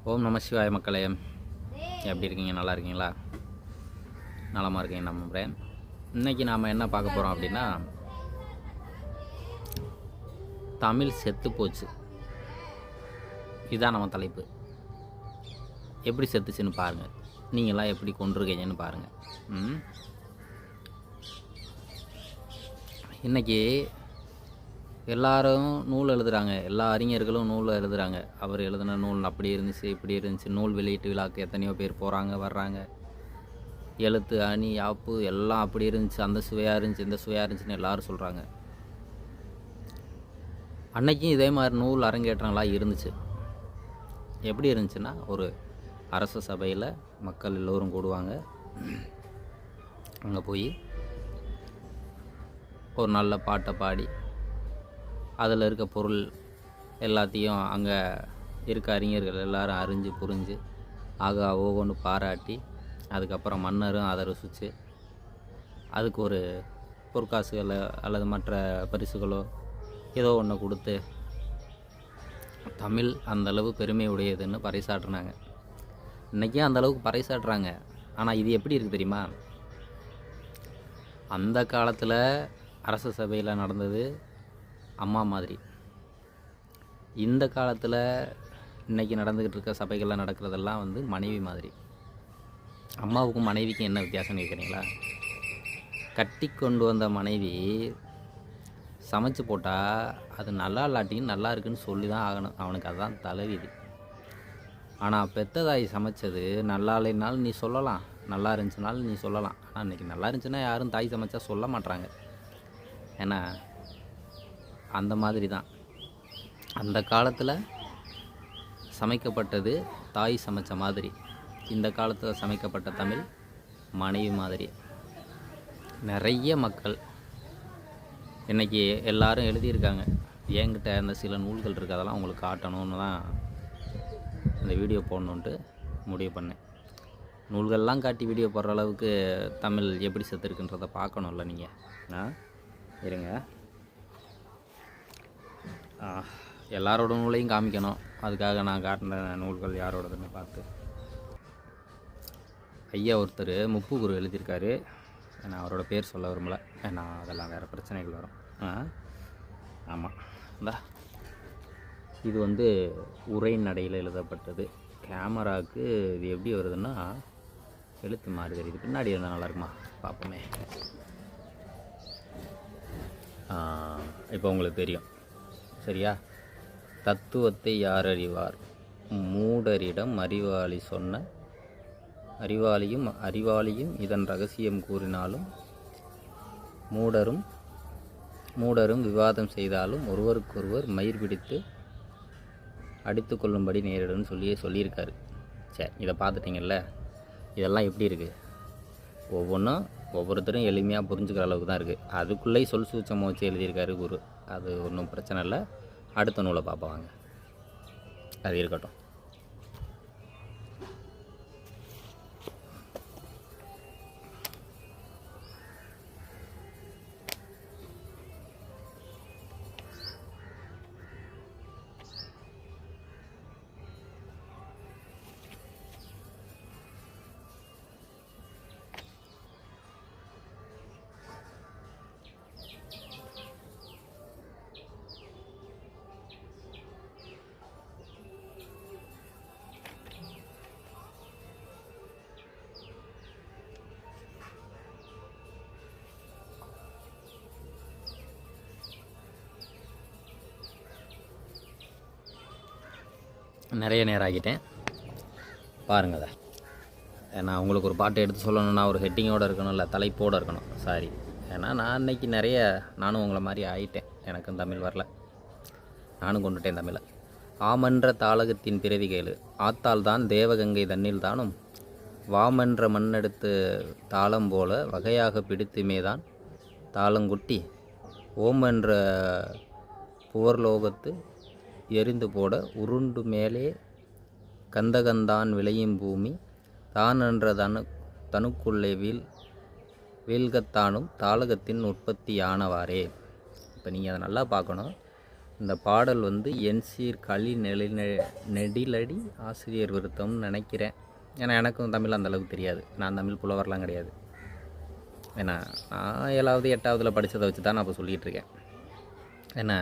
ஓம் நம சிவாய மக்களே, எப்படி இருக்கீங்க? நல்லா இருக்கீங்களா? நலமாக இருக்கீங்க நம்புகிறேன். இன்றைக்கி நாம் என்ன பார்க்க போகிறோம் அப்படின்னா, தமிழ் செத்து போச்சு. இதுதான் நம்ம தலைப்பு. எப்படி செத்துச்சுன்னு பாருங்கள். நீங்களாம் எப்படி கொண்டிருக்கீங்கன்னு பாருங்கள். இன்றைக்கி எல்லாரும் நூல் எழுதுகிறாங்க, எல்லா அறிஞர்களும் நூல் எழுதுகிறாங்க. அவர் எழுதின நூல் அப்படி இருந்துச்சு, இப்படி இருந்துச்சு. நூல் வெளியீட்டு விழாக்கு எத்தனையோ பேர் போகிறாங்க வர்றாங்க. எழுத்து அணி யாப்பு எல்லாம் அப்படி இருந்துச்சு, அந்த சுவையாக இருந்துச்சு, இந்த சுவையாக இருந்துச்சுன்னு எல்லோரும் சொல்கிறாங்க. அன்னைக்கும் இதே மாதிரி நூல் அரங்கேற்றங்களாக இருந்துச்சு. எப்படி இருந்துச்சுன்னா, ஒரு அரச சபையில் மக்கள் எல்லோரும் கூடுவாங்க. அங்கே போய் ஒரு நல்ல பாட்டை பாடி அதில் இருக்க பொருள் எல்லாத்தையும் அங்கே இருக்க அறிஞர்கள் எல்லோரும் அறிஞ்சு புரிஞ்சு ஆகா ஓகோன்னு பாராட்டி, அதுக்கப்புறம் மன்னரும் அதை ருசித்து அதுக்கு ஒரு பொற்காசுகளோ அல்லது மற்ற பரிசுகளோ ஏதோ ஒன்று கொடுத்து தமிழ் அந்தளவு பெருமை உடையதுன்னு பறைசாற்றுனாங்க. இன்றைக்கே அந்தளவுக்கு பறைசாற்றுறாங்க. ஆனால் இது எப்படி இருக்குது தெரியுமா? அந்த காலத்தில் அரச சபையில் நடந்தது அம்மா மாதிரி. இந்த காலத்தில் இன்றைக்கி நடந்துக்கிட்டு இருக்க சபைகளில் நடக்கிறதெல்லாம் மனைவி மாதிரி. அம்மாவுக்கும் மனைவிக்கும் என்ன வித்தியாசம்னு கேட்குறீங்களா? கட்டி கொண்டு வந்த மனைவி சமைச்சு போட்டால் அது நல்லா இல்லாட்டியும் நல்லா இருக்குன்னு சொல்லி தான் ஆகணும். அவனுக்கு அதுதான் தலைவிதி. ஆனால் பெத்ததாய் சமைச்சது நல்லா இல்லைனாலும் நீ சொல்லலாம், நல்லா இருந்துச்சுனாலும் நீ சொல்லலாம். ஆனால் இன்றைக்கி நல்லா இருந்துச்சுன்னா யாரும் தாய் சமைச்சா சொல்ல மாட்டாங்க. ஏன்னா அந்த மாதிரி தான் அந்த காலத்தில் சமைக்கப்பட்டது தாய் சமைச்ச மாதிரி. இந்த காலத்தில் சமைக்கப்பட்ட தமிழ் மனைவி மாதிரி. நிறைய மக்கள் இன்றைக்கி எல்லாரும் எழுதியிருக்காங்க. என்கிட்ட அந்த சில நூல்கள் இருக்குது, அதெல்லாம் உங்களுக்கு காட்டணும்னு தான் இந்த வீடியோ போடணுன்ட்டு முடிவு பண்ணேன். நூல்கள்லாம் காட்டி வீடியோ போடுற அளவுக்கு தமிழ் எப்படி செத்துருக்குன்றதை பார்க்கணும்ல நீங்கள். இருங்க, எல்லாரோட நூலையும் காமிக்கணும். அதுக்காக நான் காட்டின நூல்கள் யாரோடதுன்னு பார்த்து. ஐயா ஒருத்தர் முப்புகுரு எழுதியிருக்காரு. நான் அவரோட பேர் சொல்ல விரும்பலை, ஏன்னா அதெல்லாம் வேறு பிரச்சனைகள் வரும். ஆமாம், இந்தா இது உரை நடையில் எழுதப்பட்டது. கேமராவுக்கு இது எப்படி வருதுன்னா எழுத்து மாறி தெரியுது. பின்னாடி இருந்தால் நல்லாயிருக்குமா? பார்ப்போமே. இப்போ உங்களுக்கு தெரியும் சரியா? தத்துவத்தை யார் அறிவார்? மூடரிடம் அறிவாளியும் இதன் ரகசியம் கூறினாலும், மூடரும் விவாதம் செய்தாலும் ஒருவருக்கொருவர் மயிர் பிடித்து அடித்து கொள்ளும்படி நேரிடும்னு சொல்லியிருக்காரு. சரி, இதை பார்த்துட்டிங்கல்ல. இதெல்லாம் எப்படி இருக்குது? ஒவ்வொருத்தரும் எளிமையாக புரிஞ்சுக்கிற அளவுக்கு தான் இருக்குது. அதுக்குள்ளே சொல் சூச்சமாக வச்சு எழுதியிருக்காரு குரு. அது ஒன்றும் பிரச்சனை இல்லை. அடுத்த நூலை பார்ப்பாங்க, அது இருக்கட்டும். நிறைய நேரம் ஆகிட்டேன் பாருங்கள். அதை ஏன்னா உங்களுக்கு ஒரு பாட்டு எடுத்து சொல்லணுன்னா ஒரு ஹெட்டிங்கோடு இருக்கணும், இல்லை தலைப்போடு இருக்கணும். சாரி, ஏன்னா நான் இன்றைக்கி நானும் உங்களை மாதிரி ஆகிட்டேன். எனக்கும் தமிழ் வரல, நானும் கொண்டுட்டேன் தமிழை. ஆமன்ற தாளகத்தின் பிறவி கேளு, ஆத்தால் தான் தேவகங்கை தண்ணில் தானும் வாமன்ற மண்ணெடுத்து தாளம் போல வகையாக பிடித்துமே தான் தாளங்குட்டி ஓமன்ற புவர்லோகத்து எரிந்து போட உருண்டு மேலே கந்தகந்தான் விளையும் பூமி தான் என்ற தனுக்குள்ளே வீழ்கத்தானும் தாளகத்தின் உற்பத்தியானவாறே. இப்போ நீங்கள் அதை நல்லா பார்க்கணும். இந்த பாடல் வந்து என்சீர் களி நெடிலடி ஆசிரியர் விருத்தம்னு நினைக்கிறேன். ஏன்னா எனக்கும் தமிழ் அந்தளவுக்கு தெரியாது, நான் தமிழ் புலவர்லாம் கிடையாது. ஏன்னா நான் 7வது 8வதுல படித்ததை வச்சு தான் நான் இப்போ சொல்லிகிட்டு இருக்கேன். ஏன்னா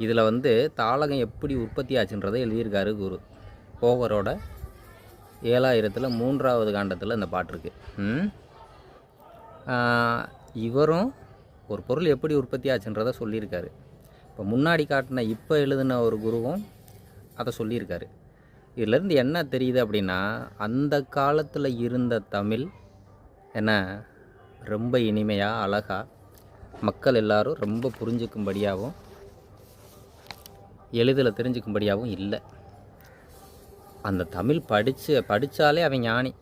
இதில் வந்து தாளகம் எப்படி உற்பத்தி ஆச்சுன்றதை எழுதியிருக்காரு குரு. போகரோட 7000ல் 3வது காண்டத்தில் இந்த பாட்டு இருக்குது. இவரும் ஒரு பொருள் எப்படி உற்பத்தி ஆச்சுன்றதை சொல்லியிருக்காரு. இப்போ முன்னாடி காட்டின இப்போ எழுதின ஒரு குருவும் அதை சொல்லியிருக்காரு. இதிலேருந்து என்ன தெரியுது அப்படின்னா, அந்த காலத்தில் இருந்த தமிழ் என்ன ரொம்ப இனிமையாக அழகாக மக்கள் எல்லாரும் ரொம்ப புரிஞ்சுக்கும்படியாகவும் எளிதில் தெரிஞ்சுக்கும்படியாகவும் இல்லை. அந்த தமிழ் படித்தாலே அவன் ஞானி,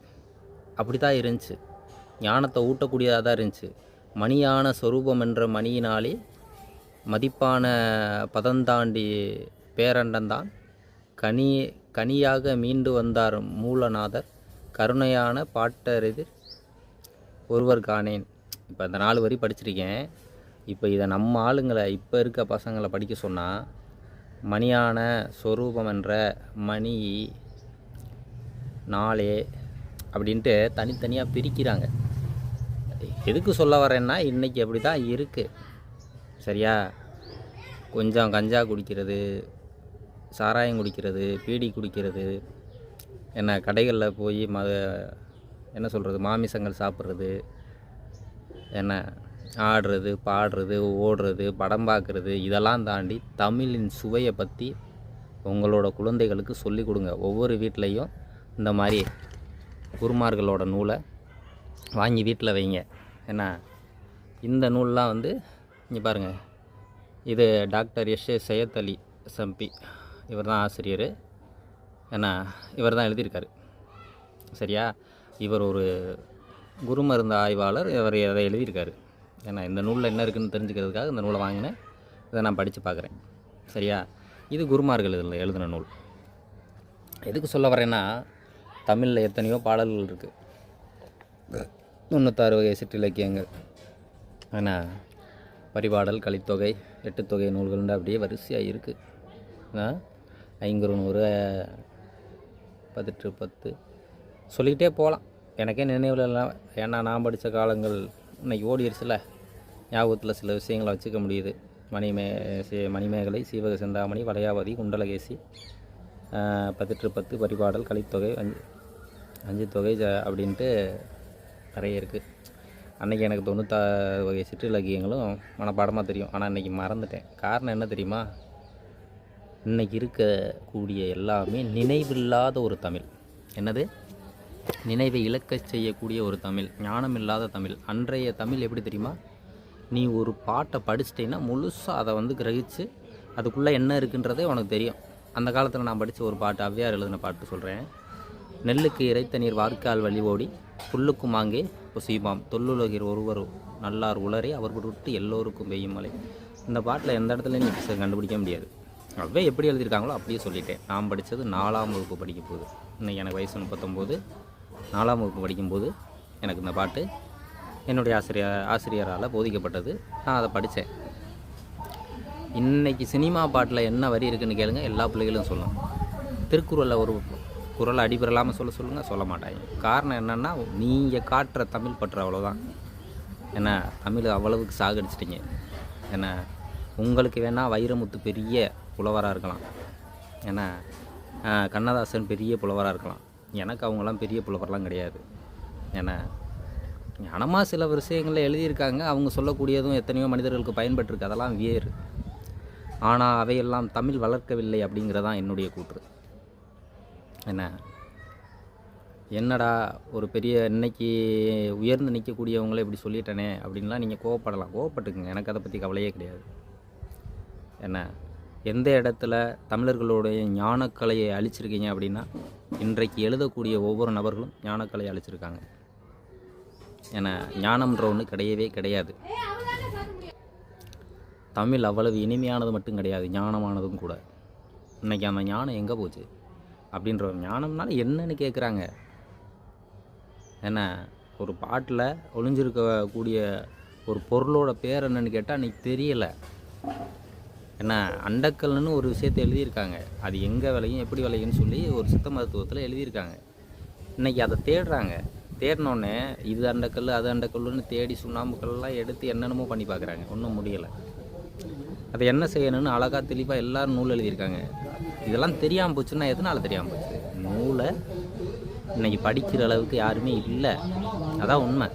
அப்படி தான் இருந்துச்சு. ஞானத்தை ஊட்டக்கூடியதாக தான் இருந்துச்சு. மணியான சொரூபம் என்ற மணியினாலே மதிப்பான பதந்தாண்டி பேரண்டந்தான் கனியாக மீண்டு வந்தார் மூலநாதர் கருணையான பாட்டறிதிர் ஒருவர் காணேன். இப்போ இந்த 4 வரி படிச்சிருக்கேன். இப்போ இதை நம்ம ஆளுங்களை, இப்போ இருக்க பசங்களை படிக்க சொன்னால், மணியான சொரூபம் என்ற மணி நாளே அப்படின்ட்டு தனித்தனியாக பிரிக்கிறாங்க. எதுக்கு சொல்ல வரேன்னா, இன்றைக்கி அப்படி தான் இருக்குது. சரியா? கொஞ்சம் கஞ்சா குடிக்கிறது, சாராயம் குடிக்கிறது, பீடி குடிக்கிறது, என்ன கடைகளில் போய் என்ன சொல்கிறது, மாமிசங்கள் சாப்பிட்றது, என்ன ஆடுறது, பாடுறது, ஓடுறது, படம் பார்க்குறது, இதெல்லாம் தாண்டி தமிழின் சுவையை பற்றி உங்களோட குழந்தைகளுக்கு சொல்லிக் கொடுங்க. ஒவ்வொரு வீட்லேயும் இந்த மாதிரி குருமார்களோட நூலை வாங்கி வீட்டில் வைங்க. என்ன இந்த நூல்லாம் வந்து இங்கே பாருங்கள், இது doctor SA. Syed Ali SMP, இவர் தான் ஆசிரியர். ஏன்னா இவர் தான் எழுதியிருக்காரு. சரியா? இவர் ஒரு குருமருந்து ஆய்வாளர். இவர் அதை எழுதியிருக்காரு. ஏன்னா இந்த நூலில் என்ன இருக்குதுன்னு தெரிஞ்சுக்கிறதுக்காக இந்த நூலை வாங்கினேன். இதை நான் படித்து பார்க்குறேன். சரியா? இது குருமார்கள் இதில் எழுதின நூல். எதுக்கு சொல்ல வரேன்னா, தமிழில் எத்தனையோ பாடல்கள் இருக்குது, 96 வகை சிற்றிலக்கியங்கள், ஆனால் பரிபாடல், கலித்தொகை, எட்டுத்தொகை நூல்கள் அப்படியே வரிசையாக இருக்குது. ஐங்குறுநூறு, 1810 சொல்லிக்கிட்டே போகலாம். எனக்கே நினைவில் இல்லை. ஏன்னா நான் படித்த காலங்கள் இன்றைக்கி ஓடிடுச்சுல, ஞாபகத்தில் சில விஷயங்களை வச்சுக்க முடியுது. மணிமேகலை, சீவக சிந்தாமணி, வளையாவதி, குண்டலகேசி, 1810, பரிபாடல், கலித்தொகை, அஞ்சு தொகை அப்படின்ட்டு நிறைய இருக்குது. அன்றைக்கி எனக்கு 96 வகை சிற்றிலக்கியங்களும் மனப்பாடமாக தெரியும். ஆனால் இன்றைக்கி மறந்துட்டேன். காரணம் என்ன தெரியுமா? இன்றைக்கி இருக்கக்கூடிய எல்லாமே நினைவில்லாத ஒரு தமிழ். என்னது? நினைவை இழக்கச் செய்யக்கூடிய ஒரு தமிழ், ஞானம் இல்லாத தமிழ். அன்றைய தமிழ் எப்படி தெரியுமா? நீ ஒரு பாட்டை படிச்சிட்டேன்னா முழுசாக அதை வந்து கிரகிச்சு அதுக்குள்ளே என்ன இருக்குன்றதே உனக்கு தெரியும். அந்த காலத்தில் நான் படித்த ஒரு பாட்டு, ஔவையார் எழுதின பாட்டு சொல்கிறேன். நெல்லுக்கு இறைத்த நீர் வார்க்கால் வழி ஓடி புல்லுக்கும் அங்கே பொசியுமாம் தொல்லுலகிர் ஒருவர் நல்லார் உளரே அவர் விட்டு எல்லோருக்கும் பெய்யும் மழை. இந்த பாட்டில் எந்த இடத்துலையும் நீ கண்டுபிடிக்க முடியாது. அவ்வே எப்படி எழுதியிருக்காங்களோ அப்படியே சொல்லிட்டேன். நான் படித்தது 4ஆம் வகுப்பு படிக்கும் போது. இன்றைக்கி எனக்கு வயசு 39. 4ஆம் வகுப்பு படிக்கும்போது எனக்கு இந்த பாட்டு என்னுடைய ஆசிரியரால் போதிக்கப்பட்டது. நான் அதை படித்தேன். இன்றைக்கி சினிமா பாட்டில் என்ன வரி இருக்குதுன்னு கேளுங்க, எல்லா பிள்ளைகளும் சொல்லணும். திருக்குறளில் ஒரு குறளை அடிபெறலாமல் சொல்ல மாட்டாங்க. காரணம் என்னென்னா, நீங்கள் காட்டுற தமிழ் பற்று அவ்வளோதான். ஏன்னா தமிழ் அவ்வளவுக்கு சாகடிச்சிட்டிங்க. ஏன்னா உங்களுக்கு வேணால் வைரமுத்து பெரிய புலவராக இருக்கலாம், ஏன்னா கண்ணதாசன் பெரிய புலவராக இருக்கலாம். எனக்கு அவங்களாம் பெரிய புலவரெலாம் கிடையாது. ஏன்னா ஞானமாக சில விஷயங்களில் எழுதியிருக்காங்க. அவங்க சொல்லக்கூடியதும் எத்தனையோ மனிதர்களுக்கு பயன்பட்டுருக்கு, அதெல்லாம் வேறு. ஆனால் அவையெல்லாம் தமிழ் வளர்க்கவில்லை அப்படிங்கிறதான் என்னுடைய கூற்று. என்னடா ஒரு பெரிய இன்னைக்கு உயர்ந்து நிற்கக்கூடியவங்களே இப்படி சொல்லிட்டேனே அப்படின்லாம் நீங்கள் கோவப்படலாம், கோவப்பட்டுக்குங்க. எனக்கு அதை பற்றி கவலையே கிடையாது. எந்த இடத்துல தமிழர்களுடைய ஞானக்கலையை அழிச்சிருக்கீங்க அப்படின்னா, இன்றைக்கு எழுதக்கூடிய ஒவ்வொரு நபர்களும் ஞானக்கலையை அழிச்சிருக்காங்க. ஏன்னா ஞானம்ன்ற ஒன்று கிடையவே கிடையாது. தமிழ் அவ்வளவு இனிமையானது மட்டும் கிடையாது, ஞானமானதும் கூட. இன்றைக்கி அந்த ஞானம் எங்கே போச்சு அப்படின்ற ஒரு ஞானம்னால என்னன்னு கேட்குறாங்க. ஒரு பாட்டில் ஒளிஞ்சிருக்கக்கூடிய ஒரு பொருளோட பேர் என்னன்னு கேட்டால் அன்றைக்கி தெரியலை. ஏன்னா அண்டக்கல்னு ஒரு விஷயத்தை எழுதியிருக்காங்க. அது எங்கே விளையும் எப்படி விளையும்னு சொல்லி ஒரு சித்த மருத்துவத்தில் எழுதியிருக்காங்க. இன்றைக்கி அதை தேடுறாங்க. தேடினோடனே இது அண்டக்கல் அது அண்டக்கல்லுன்னு தேடி சுண்ணாம்புக்கல்லாம் எடுத்து என்னென்னமோ பண்ணி பார்க்குறாங்க. ஒன்றும் முடியலை. அதை என்ன செய்யணும்னு அழகாக தெளிவாக எல்லோரும் நூல் எழுதியிருக்காங்க. இதெல்லாம் தெரியாமல் போச்சுன்னா எதனால் தெரியாமல் போச்சு? நூலை இன்றைக்கி படிக்கிற அளவுக்கு யாருமே இல்லை. அதான் உண்மை.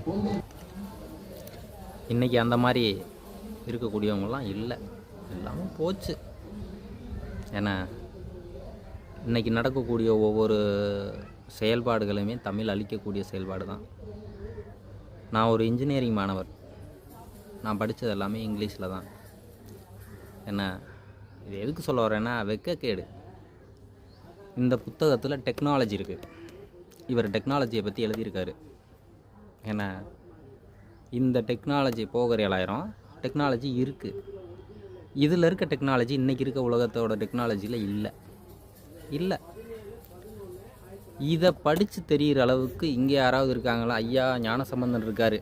இன்றைக்கி அந்த மாதிரி இருக்கக்கூடியவங்களாம் இல்லை, எல்லாமே போச்சு. ஏன்னா இன்றைக்கி நடக்கக்கூடிய ஒவ்வொரு செயல்பாடுகளுமே தமிழ் அழிக்கக்கூடிய செயல்பாடு தான். நான் ஒரு இன்ஜினியரிங் மாணவர். நான் படித்தது எல்லாமே இங்கிலீஷில் தான். என்ன இது எதுக்கு சொல்ல வரேன்னா, வெட்கக்கேடு. இந்த புத்தகத்தில் டெக்னாலஜி இருக்குது. இவர் டெக்னாலஜியை பற்றி எழுதியிருக்காரு. ஏன்னா இந்த டெக்னாலஜி போகிற 7000 டெக்னாலஜி இருக்குது. இதில் இருக்க டெக்னாலஜி இன்றைக்கி இருக்க உலகத்தோட டெக்னாலஜியில் இல்லை. இதை படித்து தெரிகிற அளவுக்கு இங்கே யாராவது இருக்காங்களா? ஐயா ஞானசம்பந்தன் இருக்கார்.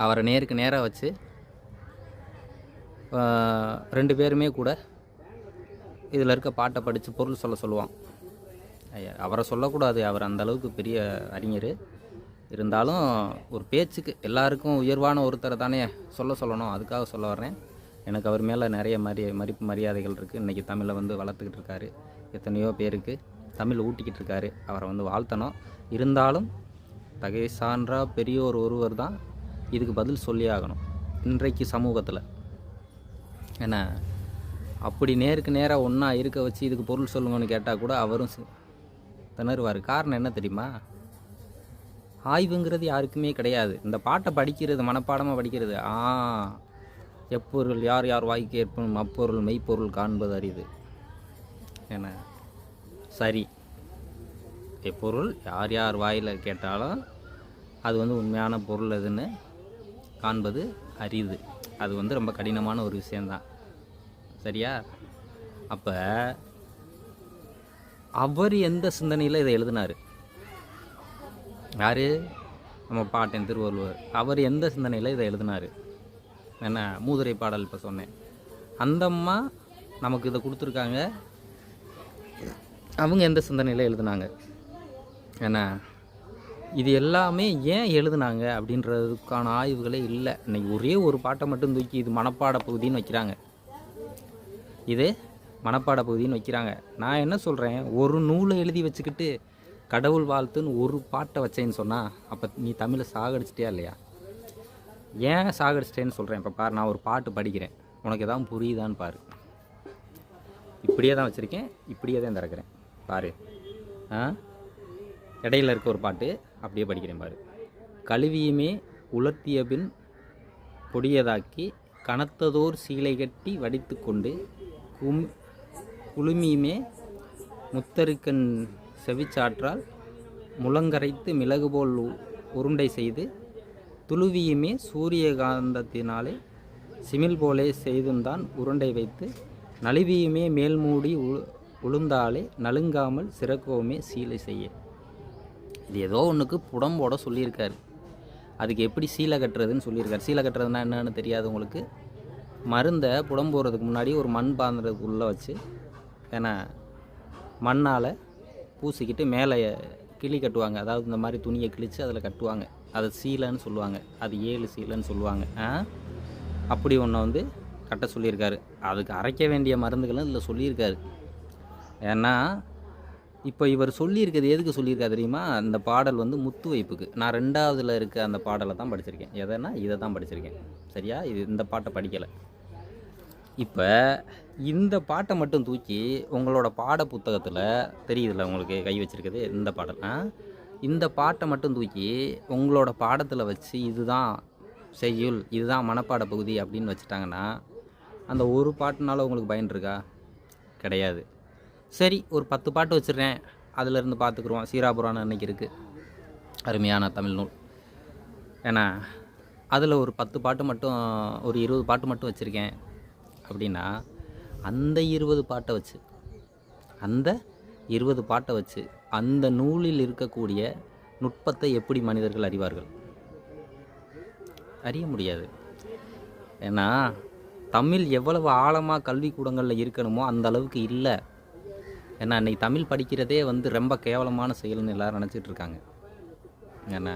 அவரை நேருக்கு நேராக வச்சு 2 பேருமே கூட இதில் இருக்க பாட்டை படித்து பொருள் சொல்லுவான். ஐயா அவரை சொல்லக்கூடாது, அவர் அந்தளவுக்கு பெரிய அறிஞர். இருந்தாலும் ஒரு பேச்சுக்கு எல்லாருக்கும் உயர்வான ஒருத்தரை தானே சொல்லணும். அதுக்காக சொல்ல வர்றேன். எனக்கு அவர் மேலே நிறைய மதிப்பு மரியாதைகள் இருக்குது. இன்றைக்கி தமிழை வளர்த்துக்கிட்டு இருக்காரு. எத்தனையோ பேருக்கு தமிழ் ஊட்டிக்கிட்டு இருக்காரு. அவரை வாழ்த்தணும். இருந்தாலும் தகை சான்றா பெரியோர் ஒருவர் தான் இதுக்கு பதில் சொல்லி ஆகணும் இன்றைக்கு சமூகத்தில். ஏன்னா அப்படி நேருக்கு நேராக ஒன்றா இருக்க வச்சு இதுக்கு பொருள் சொல்லுங்கன்னு கேட்டால் கூட அவரும் திணறுவார். காரணம் என்ன தெரியுமா? ஆய்வுங்கிறது யாருக்குமே கிடையாது. இந்த பாட்டை படிக்கிறது, மனப்பாடமாக படிக்கிறது. எப்பொருள் யார் யார் வாய்க்கு ஏற்படும் அப்பொருள் மெய்ப்பொருள் காண்பது அரிது. என்ன சரி, எப்பொருள் யார் யார் வாயில் கேட்டாலும் அது உண்மையான பொருள் எதுன்னு காண்பது அரிது. அது ரொம்ப கடினமான ஒரு விஷயந்தான். சரியா? அப்போ அவர் எந்த சிந்தனையில் இதை எழுதினார்? யார்? நம்ம பாட்டன் திருவள்ளுவர். அவர் எந்த சிந்தனையில் இதை எழுதினார்? என்ன மூதுரை பாடல் இப்போ சொன்னேன். அந்த அம்மா நமக்கு இதை கொடுத்துருக்காங்க. அவங்க எந்த சிந்தனையில் எழுதுனாங்க? ஏன்னா இது எல்லாமே ஏன் எழுதுனாங்க அப்படின்றதுக்கான ஆய்வுகளே இல்லை. இன்றைக்கி ஒரே ஒரு பாட்டை மட்டும் தூக்கி இது மனப்பாட பகுதின்னு வைக்கிறாங்க. இது மனப்பாட பகுதின்னு வைக்கிறாங்க. நான் என்ன சொல்கிறேன், ஒரு நூலை எழுதி வச்சுக்கிட்டு கடவுள் வாழ்த்துன்னு ஒரு பாட்டை வச்சேன்னு சொன்னால் அப்போ நீ தமிழை சாகடிச்சிட்டியா இல்லையா? ஏன் சாகடிச்சிட்டேன்னு சொல்கிறேன். இப்போ பாரு, நான் ஒரு பாட்டு படிக்கிறேன், உனக்கு எதாவது புரியுதான்னு பாரு. இப்படியே தான் வச்சுருக்கேன், இப்படியே தான் திறக்கிறேன் பாரு. இடையில இருக்க ஒரு பாட்டு அப்படியே படிக்கிறேன் பாரு. கழுவியுமே உலர்த்திய பின் பொடியதாக்கி கனத்ததோர் சீலை கட்டி வடித்து கொண்டு குளுமியுமே முத்தருக்கன் செவிச்சாற்றால் முழங்கரைத்து மிளகு போல் உருண்டை செய்து துளுவியுமே சூரியகாந்தத்தினாலே சிமிழ் போலே செய்துந்தான் உருண்டை வைத்து நழுவியுமே மேல்மூடி உளுந்தாலே நலுங்காமல் சிறக்கவுமே சீலை செய்ய. இது ஏதோ ஒன்றுக்கு புடம்போட சொல்லியிருக்காரு. அதுக்கு எப்படி சீலை கட்டுறதுன்னு சொல்லியிருக்காரு. சீலை கட்டுறதுனா என்னன்னு தெரியாது உங்களுக்கு? மருந்தை புடம் போடுறதுக்கு முன்னாடி ஒரு மண் பாத்திரத்துக்குள்ளே வச்சு, ஏன்னா மண்ணால் பூசிக்கிட்டு மேலே கிளி கட்டுவாங்க. அதாவது இந்த மாதிரி துணியை கிழித்து அதில் கட்டுவாங்க. அதை சீலைன்னு சொல்லுவாங்க. அது 7 சீலைன்னு சொல்லுவாங்க. அப்படி ஒன்றை கட்ட சொல்லியிருக்காரு. அதுக்கு அரைக்க வேண்டிய மருந்துகளும் இதில் சொல்லியிருக்காரு. ஏன்னா இப்போ இவர் சொல்லியிருக்கிறது எதுக்கு சொல்லியிருக்காரு தெரியுமா? இந்த பாடல் முத்து வைப்புக்கு. நான் 2ஆவதுல இருக்க அந்த பாடலை தான் படிச்சிருக்கேன். எதனா இதை தான் படிச்சிருக்கேன். சரியா? இந்த பாட்டை படிக்கலை. இப்போ இந்த பாட்டை மட்டும் தூக்கி உங்களோட பாட புத்தகத்தில் தெரியுதுல்ல உங்களுக்கு கை வச்சுருக்குது இந்த பாடல். இந்த பாட்டை மட்டும் தூக்கி உங்களோட பாடத்தில் வச்சு இதுதான் செய்யுள், இதுதான் மனப்பாட பகுதி அப்படின்னு வச்சுட்டாங்கன்னா அந்த ஒரு பாட்டுனால உங்களுக்கு பயன் இருக்கா? கிடையாது. சரி, ஒரு 10 பாட்டு வச்சுருக்கேன், அதிலேருந்து பார்த்துக்குருவோம். சீராபுராணம் அன்றைக்கி இருக்குது, அருமையான தமிழ் நூல். ஏன்னா அதில் ஒரு 10 பாட்டு மட்டும், ஒரு 20 பாட்டு மட்டும் வச்சுருக்கேன் அப்படின்னா அந்த 20 பாட்டை வச்சு அந்த நூலில் இருக்கக்கூடிய நுட்பத்தை எப்படி மனிதர்கள் அறிவார்கள்? அறிய முடியாது. ஏன்னா தமிழ் எவ்வளவு ஆழமாக கல்விக்கூடங்களில் இருக்கணுமோ அந்த அளவுக்கு இல்லை. ஏன்னா இன்றைக்கி தமிழ் படிக்கிறதே வந்து ரொம்ப கேவலமான செயல்னு எல்லோரும் நினச்சிட்டு இருக்காங்க. ஏன்னா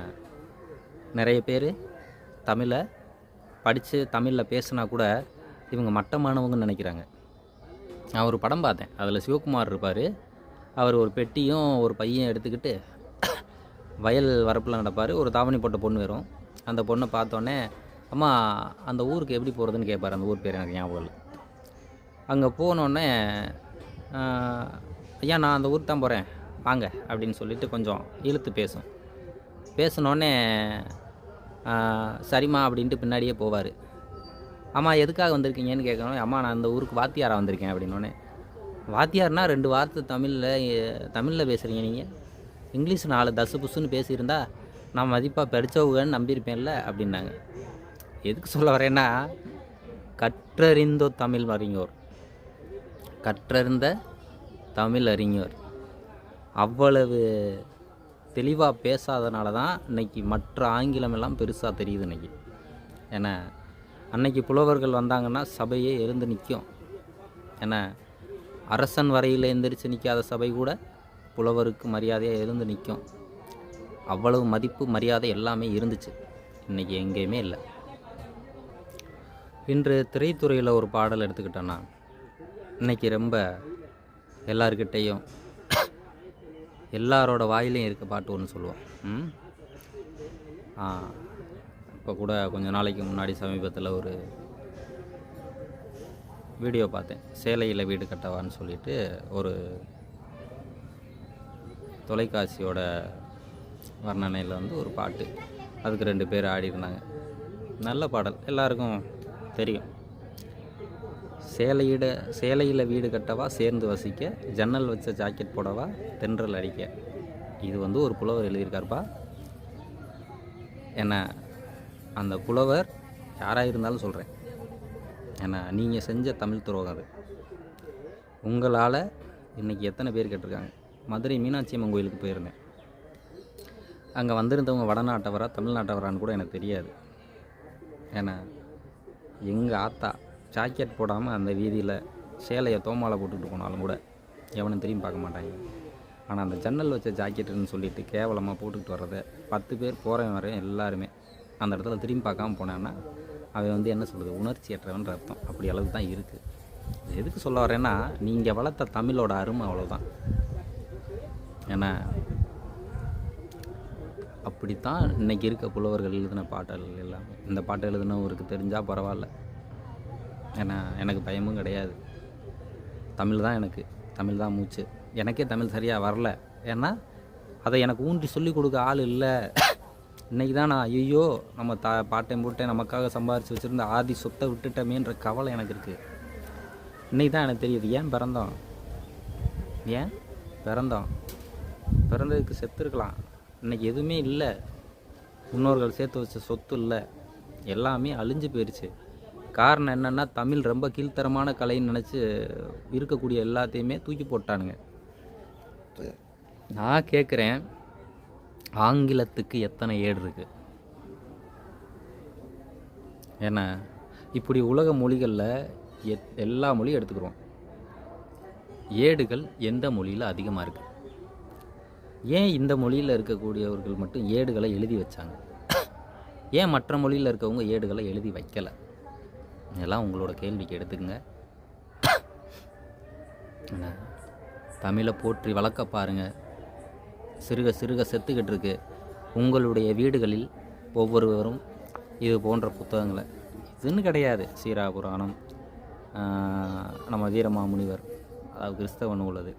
நிறைய பேர் தமிழை படித்து தமிழில் பேசுனா கூட இவங்க மட்டமானவங்கன்னு நினைக்கிறாங்க. நான் ஒரு படம் பார்த்தேன், அதில் சிவகுமார் இருப்பார். அவர் ஒரு பெட்டியும் ஒரு பையன் எடுத்துக்கிட்டு வயல் வரப்பில் நடப்பார். ஒரு தாவணி போட்ட பொண்ணு வரும். அந்த பொண்ணை பார்த்தோன்னே, அம்மா அந்த ஊருக்கு எப்படி போகிறதுன்னு கேட்பார். அந்த ஊர் பேர் எனக்கு ஞாபகம் இல்லை. அங்கே போனோடனே, ஐயா நான் அந்த ஊருக்கு தான் போகிறேன் வாங்க அப்படின்னு சொல்லிட்டு கொஞ்சம் இழுத்து பேசினோடனே சரிம்மா அப்படின்ட்டு பின்னாடியே போவார். அம்மா எதுக்காக வந்திருக்கீங்கன்னு கேட்கணும். அம்மா நான் அந்த ஊருக்கு வாத்தியாராக வந்திருக்கேன் அப்படின்னோடனே, வாத்தியார்னா 2 வார்த்தை தமிழில் பேசுகிறீங்க, நீங்கள் இங்கிலீஷ் 4 தசு புசுன்னு பேசியிருந்தா நான் மதிப்பாக படித்தவங்கன்னு நம்பியிருப்பேன்ல அப்படின்னாங்க. எதுக்கு சொல்ல வரேன்னா, கற்றறிந்த தமிழ் அறிஞர், கற்றறிந்த தமிழ் அறிஞர் அவ்வளவு தெளிவாக பேசாதனால தான் இன்றைக்கி மற்ற ஆங்கிலம் எல்லாம் பெருசாக தெரியுது இன்றைக்கி. ஏன்னா அன்னைக்கு புலவர்கள் வந்தாங்கன்னா சபையே எழுந்து நிற்கும். ஏன்னா அரசன் வரையில் எந்திரிச்சு நிற்காத சபை கூட புலவருக்கு மரியாதையாக எழுந்து நிற்கும். அவ்வளவு மதிப்பு மரியாதை எல்லாமே இருந்துச்சு. இன்றைக்கி எங்கேயுமே இல்லை. இன்று திரைத்துறையில் ஒரு பாடல் எடுத்துக்கிட்டோன்னா, இன்றைக்கி ரொம்ப எல்லார்கிட்டேயும் எல்லாரோட வாயிலையும் இருக்க பாட்டு ஒன்று சொல்லுவோம். இப்போ கூட கொஞ்சம் நாளைக்கு முன்னாடி சமீபத்தில் ஒரு வீடியோ பார்த்தேன். சேலையில் வீடு கட்டவான்னு சொல்லிட்டு ஒரு தொலைக்காட்சியோட வர்ணனையில் வந்து ஒரு பாட்டு, அதுக்கு 2 பேர் ஆடிருந்தாங்க. நல்ல பாடல், எல்லாருக்கும் தெரியும். சேலையில் வீடு கட்டவா சேர்ந்து வசிக்க, ஜன்னல் வச்ச ஜாக்கெட் போடவா தென்றல் அடிக்க. இது வந்து ஒரு புலவர் எழுதியிருக்காருப்பா. ஏன்னா அந்த புலவர் யாராக இருந்தாலும் சொல்கிறேன், ஏன்னா நீங்கள் செஞ்ச தமிழ் துரோகம் அது. உங்களால் இன்றைக்கி எத்தனை பேர் கேட்டிருக்காங்க. மதுரை மீனாட்சி அம்மன் கோயிலுக்கு போயிருந்தேன். அங்கே வந்திருந்தவங்க வடநாட்டவரா தமிழ்நாட்டவரான்னு கூட எனக்கு தெரியாது. ஏன்னா எங்கள் ஆத்தா ஜாக்கெட் போடாமல் அந்த வீதியில் சேலையை தோமாலை போட்டுக்கிட்டு போனாலும் கூட எவனும் திரும்பி பார்க்க மாட்டாங்க. ஆனால் அந்த ஜன்னல் வச்ச ஜாக்கெட்டுன்னு சொல்லிட்டு கேவலமாக போட்டுக்கிட்டு வர்றதை 10 பேர் போகிறவன் வரையும் எல்லாருமே அந்த இடத்துல திரும்பி பார்க்காம போனான்னா அவன் வந்து என்ன சொல்கிறது, உணர்ச்சியற்றவன்ற அர்த்தம். அப்படி அளவுக்கு தான் இருக்குது. எதுக்கு சொல்ல வரேன்னா, நீங்கள் வளர்த்த தமிழோட அருமை அவ்வளோதான். ஏன்னா அப்படித்தான் இன்றைக்கி இருக்க புலவர்கள் எழுதின பாடல்கள் எல்லாமே. இந்த பாட்டை எழுதினவருக்கு தெரிஞ்சால் பரவாயில்ல. ஏன்னா எனக்கு பயமும் கிடையாது. தமிழ் தான் எனக்கு, தமிழ் தான் மூச்சு. எனக்கே தமிழ் சரியாக வரல. ஏன்னா அதை எனக்கு ஊன்றி சொல்லிக் கொடுக்க ஆள் இல்லை. இன்றைக்கி தான் நான் ஐயோ நம்ம பாட்டையும் போட்டேன் நமக்காக சம்பாரித்து வச்சுருந்த ஆதி சொத்தை விட்டுட்டமேன்ற கவலை எனக்கு இருக்குது. இன்றைக்கி தான் எனக்கு தெரியுது ஏன் பிறந்தோம். பிறந்ததுக்கு செத்துருக்கலாம். இன்றைக்கி எதுவுமே இல்லை. முன்னோர்கள் சேர்த்து வச்ச சொத்து இல்லை, எல்லாமே அழிஞ்சு போயிடுச்சு. காரணம் என்னென்னா, தமிழ் ரொம்ப கீழ்த்தரமான கலைன்னு நினச்சி இருக்கக்கூடிய எல்லாத்தையுமே தூக்கி போட்டானுங்க. நான் கேட்குறேன், ஆங்கிலத்துக்கு எத்தனை ஏடு இருக்குது? ஏன்னா இப்படி உலக மொழிகளில் எல்லா மொழியும் எடுத்துக்கிறோம். ஏடுகள் எந்த மொழியில் அதிகமாக இருக்குது? ஏன் இந்த மொழியில் இருக்கக்கூடியவர்கள் மட்டும் ஏடுகளை எழுதி வச்சாங்க? ஏன் மற்ற மொழியில் இருக்கவங்க ஏடுகளை எழுதி வைக்கலை? இதெல்லாம் உங்களோட கேள்விக்கு எடுத்துக்கங்க. தமிழை போற்றி வளர்க்க பாருங்கள். சிறுக சிறுக செத்துக்கிட்டு இருக்கு. உங்களுடைய வீடுகளில் ஒவ்வொருவரும் இது போன்ற புத்தகங்களை, இதுன்னு கிடையாது, சீராபுராணம், நம்ம வீரமாமுனிவர், அதாவது கிறிஸ்தவ நூல், அது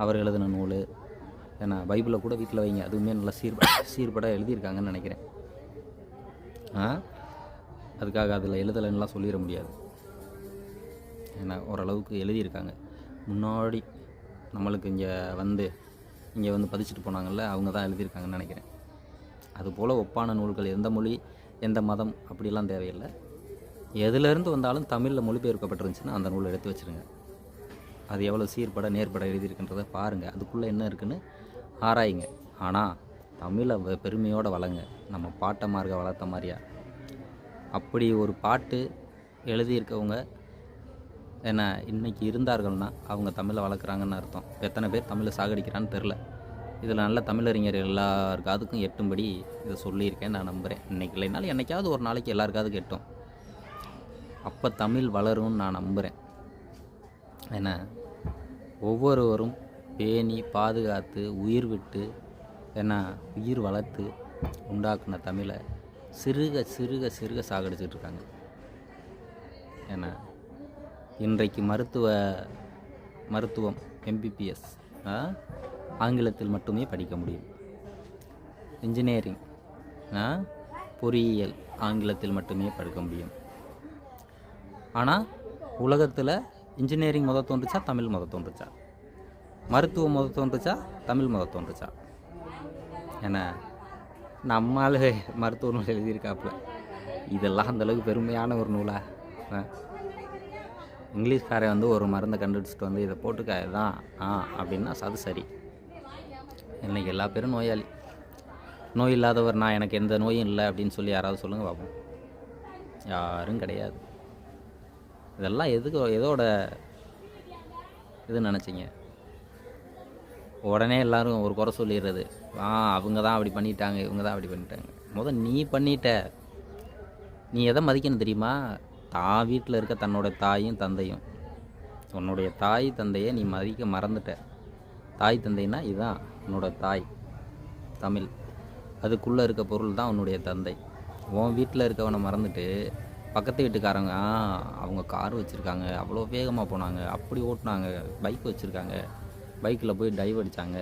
அவர் எழுதின நூல். ஏன்னா பைபிளை கூட வீட்டில் வைங்க, அதுவுமே நல்லா சீர்பட எழுதியிருக்காங்கன்னு நினைக்கிறேன். அதுக்காக அதில் எழுதலைன்னெலாம் சொல்லிட முடியாது. ஏன்னா ஓரளவுக்கு எழுதியிருக்காங்க. முன்னாடி நம்மளுக்கு இங்கே வந்து பதிச்சுட்டு போனாங்கள்ல, அவங்க தான் எழுதியிருக்காங்கன்னு நினைக்கிறேன். அதுபோல் ஒப்பான நூல்கள் எந்த மொழி எந்த மதம் அப்படிலாம் தேவையில்லை. எதுலேருந்து வந்தாலும் தமிழில் மொழிபெயர்க்கப்பட்டிருந்துச்சுன்னா அந்த நூலை எடுத்து வச்சுருங்க. அது எவ்வளோ சீர்பட நேர்பட எழுதியிருக்குன்றதை பாருங்கள். அதுக்குள்ளே என்ன இருக்குன்னு ஆராயுங்க. ஆனால் தமிழை பெருமையோடு வளங்க. நம்ம பாட்டமார்க வளர்த்த மாதிரியா? அப்படி ஒரு பாட்டு எழுதியிருக்கவங்க என்ன இன்றைக்கி இருந்தார்கள்னா அவங்க தமிழை வளர்க்குறாங்கன்னு அர்த்தம். எத்தனை பேர் தமிழை சாகடிக்கிறான்னு தெரில. இதில் நல்ல தமிழறிஞர் எல்லாருக்காதுக்கும் எட்டும்படி இதை சொல்லியிருக்கேன். நான் நம்புகிறேன். இன்றைக்கி இல்லைனாலும் என்றைக்காவது ஒரு நாளைக்கு எல்லாருக்காவது எட்டும். அப்போ தமிழ் வளரும்னு நான் நம்புகிறேன். ஏன்னா ஒவ்வொருவரும் பேணி பாதுகாத்து உயிர் விட்டு ஏன்னா உயிர் வளர்த்து உண்டாக்குன தமிழை சிறுக சிறுக சிறுக சாகடிச்சிட்டு இருக்காங்க. ஏன்னா இன்றைக்கு மருத்துவம் எம்பிபிஎஸ் ஆங்கிலத்தில் மட்டுமே படிக்க முடியும். இன்ஜினியரிங் பொறியியல் ஆங்கிலத்தில் மட்டுமே படிக்க முடியும். ஆனால் உலகத்தில் இன்ஜினியரிங் தோன்றுச்சா தமிழ் தோன்றுச்சா? மருத்துவம் தோன்றுச்சா தமிழ் தோன்றுச்சா? ஏன்னா நம்மால் மருத்துவ நூல் எழுதியிருக்காப்புல. இதெல்லாம் அந்தளவுக்கு பெருமையான ஒரு நூலா? இங்கிலீஷ்காரன் ஒரு மருந்தை கண்டுபிடிச்சிட்டு இதை போட்டுக்க இதுதான் அப்படின்னா அது சரி. இன்றைக்கி எல்லா பேரும் நோயாளி. நோய் இல்லாதவர் நான் எனக்கு எந்த நோயும் இல்லை அப்படின்னு சொல்லி யாராவது சொல்லுங்கள் பார்ப்போம். யாரும் கிடையாது. இதெல்லாம் எதோட இது நினச்சிங்க? உடனே எல்லோரும் ஒரு குறை சொல்லிடுறது. அவங்க தான் அப்படி பண்ணிட்டாங்க, இவங்க தான் அப்படி பண்ணிட்டாங்க. நீ பண்ணிட்ட. நீ எதை மதிக்கணும் தெரியுமா? தான் வீட்டில் இருக்க தன்னோட தாயும் தந்தையும். உன்னுடைய தாய் தந்தையை நீ மதிக்க மறந்துட்ட. தாய் தந்தைன்னா இதுதான் உன்னோட தாய் தமிழ். அதுக்குள்ளே இருக்க பொருள் தான் உன்னுடைய தந்தை. உன் வீட்டில் இருக்கவனை மறந்துட்டு பக்கத்து வீட்டுக்காரங்க அவங்க கார் வச்சுருக்காங்க, அவ்வளோ வேகமாக போனாங்க, அப்படி ஓட்டினாங்க, பைக் வச்சுருக்காங்க, பைக்கில் போய் டைவ் அடித்தாங்க.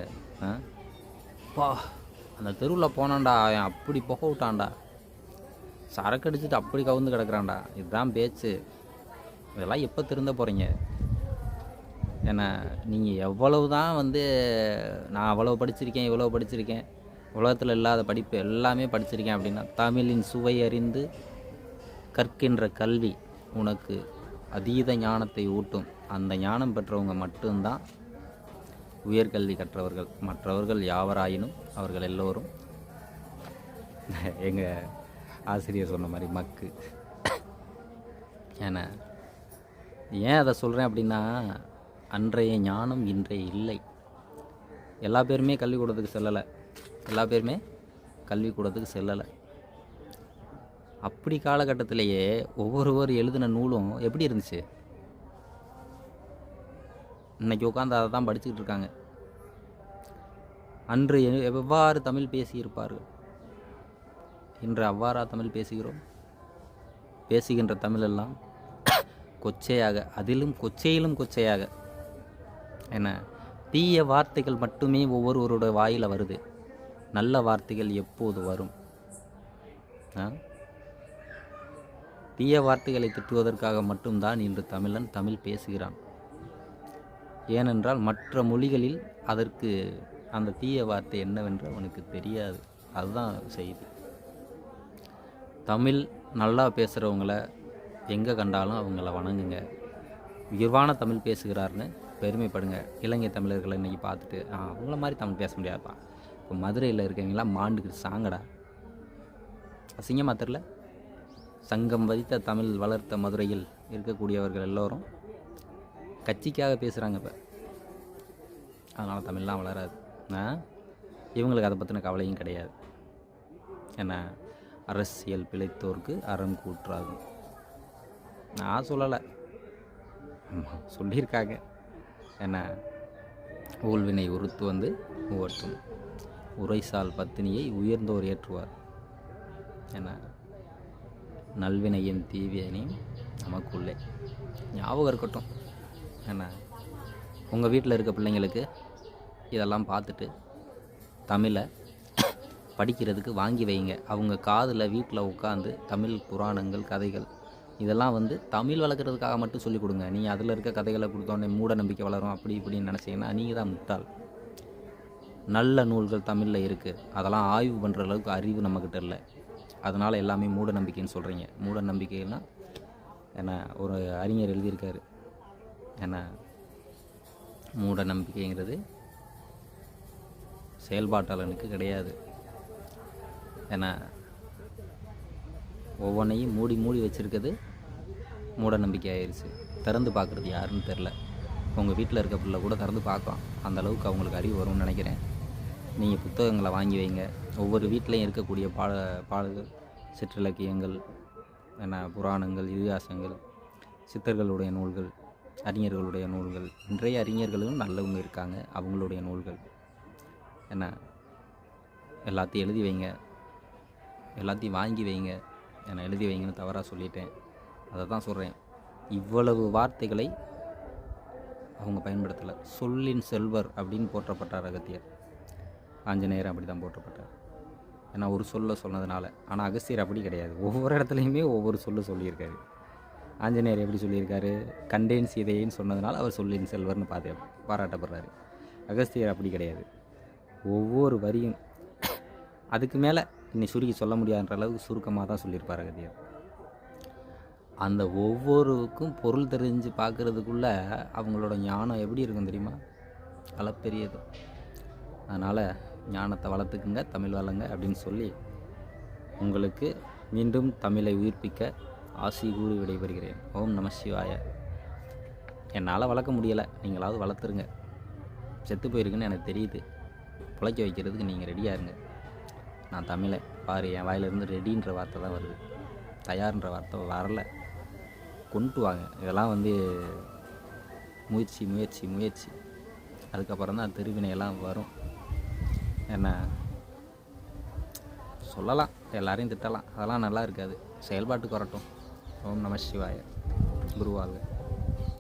அந்த தெருவில் போனான்டா அவன் அப்படி புகை விட்டான்டா, சரக்கு அடிச்சுட்டு அப்படி கவுந்து கிடக்குறான்டா. இதுதான் பேச்சு. இதெல்லாம் எப்போ திருந்த போகிறீங்க? ஏன்னா நீங்கள் எவ்வளவு தான் நான் அவ்வளோ படிச்சிருக்கேன், இவ்வளோ படிச்சிருக்கேன், உலகத்தில் இல்லாத படிப்பு எல்லாமே படிச்சிருக்கேன் அப்படின்னா தமிழின் சுவை அறிந்து கற்கின்ற கல்வி உனக்கு அதீத ஞானத்தை ஊட்டும். அந்த ஞானம் பெற்றவங்க மட்டும்தான் உயர்கல்வி கற்றவர்கள். மற்றவர்கள் யாவராயினும் அவர்கள் எல்லோரும் எங்கள் ஆசிரியர் சொன்ன மாதிரி மக்கு. ஏன்னா ஏன் அதை சொல்கிறேன் அப்படின்னா, அன்றைய ஞானம் இன்றைய இல்லை. எல்லா பேருமே கல்விக்கூடத்துக்கு செல்லலை. அப்படி காலகட்டத்திலேயே ஒவ்வொருவர் எழுதின நூலும் எப்படி இருந்துச்சு? இன்றைக்கி உட்காந்து அதை தான் படிச்சுக்கிட்டு இருக்காங்க. அன்று எவ்வாறு தமிழ் பேசியிருப்பார்கள், இன்று அவ்வாறா தமிழ் பேசுகிறோம்? பேசுகின்ற தமிழெல்லாம் கொச்சையாக, அதிலும் கொச்சையாக என்ன தீய வார்த்தைகள் மட்டுமே ஒவ்வொருவரோட வாயில் வருது. நல்ல வார்த்தைகள் எப்போது வரும்? தீய வார்த்தைகளை திட்டுவதற்காக மட்டும்தான் இன்று தமிழன் தமிழ் பேசுகிறான். ஏனென்றால் மற்ற மொழிகளில் அதற்கு அந்த தீய வார்த்தை என்னவென்று அவனுக்கு தெரியாது. அதுதான் செய்தி. தமிழ் நல்லா பேசுகிறவங்கள எங்கே கண்டாலும் அவங்கள வணங்குங்க. உயர்வான தமிழ் பேசுகிறாருன்னு பெருமைப்படுங்க. இலங்கை தமிழர்களை இன்றைக்கி பார்த்துட்டு அவங்கள மாதிரி தமிழ் பேச முடியாதுப்பா, இப்போ மதுரையில் இருக்கவங்களாம் மாண்டுக்கிட்டு சாங்கடா, அசிங்கமாக தெரில. சங்கம் வதித்த தமிழ் வளர்த்த மதுரையில் இருக்கக்கூடியவர்கள் எல்லோரும் கட்சிக்காக பேசுகிறாங்க இப்போ. அதனால் தமிழ்லாம் வளராது. இவங்களுக்கு அதை பற்றின கவலையும் கிடையாது. ஏன்னா அரசியல் பிழைத்தோருக்கு அறம் கூற்றாகும். நான் சொல்லலை, சொல்லியிருக்காங்க. ஏன்னா ஊழ்வினை உறுத்து ஓட்டும், உரைசால் பத்தினியை உயர்ந்தோர் ஏற்றுவார். ஏன்னா நல்வினையின் தீவினையும் நமக்குள்ளே ஞாபகம் இருக்கட்டும். ஏன்னா உங்கள் வீட்டில் இருக்க பிள்ளைங்களுக்கு இதெல்லாம் பார்த்துட்டு தமிழை படிக்கிறதுக்கு வாங்கி வைங்க. அவங்க காதில் வீட்டில் உட்காந்து தமிழ் புராணங்கள் கதைகள் இதெல்லாம் தமிழ் வளர்க்குறதுக்காக மட்டும் சொல்லிக் கொடுங்க. நீங்கள் அதில் இருக்க கதைகளை கொடுத்தோன்னே மூட நம்பிக்கை வளரும் அப்படி இப்படின்னு நினச்சிங்கன்னா நீங்கள் தான் முட்டாள். நல்ல நூல்கள் தமிழில் இருக்குது, அதெல்லாம் ஆய்வு பண்ணுற அளவுக்கு அறிவு நம்மக்கிட்ட இல்லை. அதனால் எல்லாமே மூட நம்பிக்கைன்னு சொல்கிறீங்க. மூட நம்பிக்கைன்னா ஏன்னா ஒரு அறிஞர் எழுதியிருக்காரு. ஏன்னா மூட நம்பிக்கைங்கிறது செயல்பாட்டாளனுக்கு கிடையாது. ஏன்னா ஒவ்வொன்றையும் மூடி வச்சுருக்கிறது மூட நம்பிக்கை ஆயிடுச்சு. திறந்து பார்க்குறது யாருன்னு தெரில. உங்கள் வீட்டில் இருக்க பிள்ளை கூட திறந்து பார்க்கலாம். அந்தளவுக்கு அவங்களுக்கு அறிவு வரும்னு நினைக்கிறேன். நீங்கள் புத்தகங்களை வாங்கி வைங்க. ஒவ்வொரு வீட்லேயும் இருக்கக்கூடிய பாடல்கள், சிற்றிலக்கியங்கள், புராணங்கள், இதிகாசங்கள், சித்தர்களுடைய நூல்கள், அறிஞர்களுடைய நூல்கள், இன்றைய அறிஞர்களும் நல்லவங்க இருக்காங்க, அவங்களுடைய நூல்கள் எல்லாத்தையும் எழுதி வைங்க. எல்லாத்தையும் வாங்கி வைங்க. எழுதி வைங்கன்னு தவறாக சொல்லிட்டேன். அதை தான் சொல்கிறேன். இவ்வளவு வார்த்தைகளை அவங்க பயன்படுத்தலை. சொல்லின் செல்வர் அப்படின்னு போற்றப்பட்டார் அகத்தியர். ஆஞ்சநேயர் அப்படி தான் போற்றப்பட்டார். ஒரு சொல்ல சொன்னதுனால. ஆனால் அகஸ்தியர் அப்படி கிடையாது. ஒவ்வொரு இடத்துலையுமே ஒவ்வொரு சொல்லியிருக்காரு. ஆஞ்சநேயர் எப்படி சொல்லியிருக்காரு? கண்டேன் சீதைன்னு சொன்னதுனால அவர் சொல்லின் செல்வர்னு பாராட்டப்படுறாரு. அகஸ்தியர் அப்படி கிடையாது. ஒவ்வொரு வரியும் அதுக்கு மேலே இன்னைக்கு சுருக்கி சொல்ல முடியாதுன்ற அளவுக்கு சுருக்கமாக தான் சொல்லியிருப்பார் அகத்தியர். அந்த ஒவ்வொருக்கும் பொருள் தெரிஞ்சு பார்க்குறதுக்குள்ளே அவங்களோட ஞானம் எப்படி இருக்கும் தெரியுமா? அளப்பெரியது. அதனால் ஞானத்தை வளர்த்துக்குங்க, தமிழ் வளங்க அப்படின்னு சொல்லி உங்களுக்கு மீண்டும் தமிழை உயிர்ப்பிக்க ஆசி கூறி விடைபெறுகிறேன். ஓம் நம சிவாய. என்னால் வளர்க்க முடியலை, நீங்களாவது வளர்த்துருங்க. செத்து போயிருக்குன்னு எனக்கு தெரியுது. பிழைக்க வைக்கிறதுக்கு நீங்கள் ரெடியாக இருங்க. நான் தமிழை பாரு, என் வாயிலிருந்து ரெடின்ற வார்த்தை தான் வருது, தயார்ன்ற வார்த்தை வரல. கொண்டு வாங்க. இதெல்லாம் முயற்சி முயற்சி முயற்சி. அதுக்கப்புறம் தான் திருவினையெல்லாம் வரும். சொல்லலாம், எல்லாரையும் திட்டலாம், அதெல்லாம் நல்லா இருக்காது. செயல்பாட்டுக்கு வரட்டும். ஓம் நம சிவாய. குருவாக.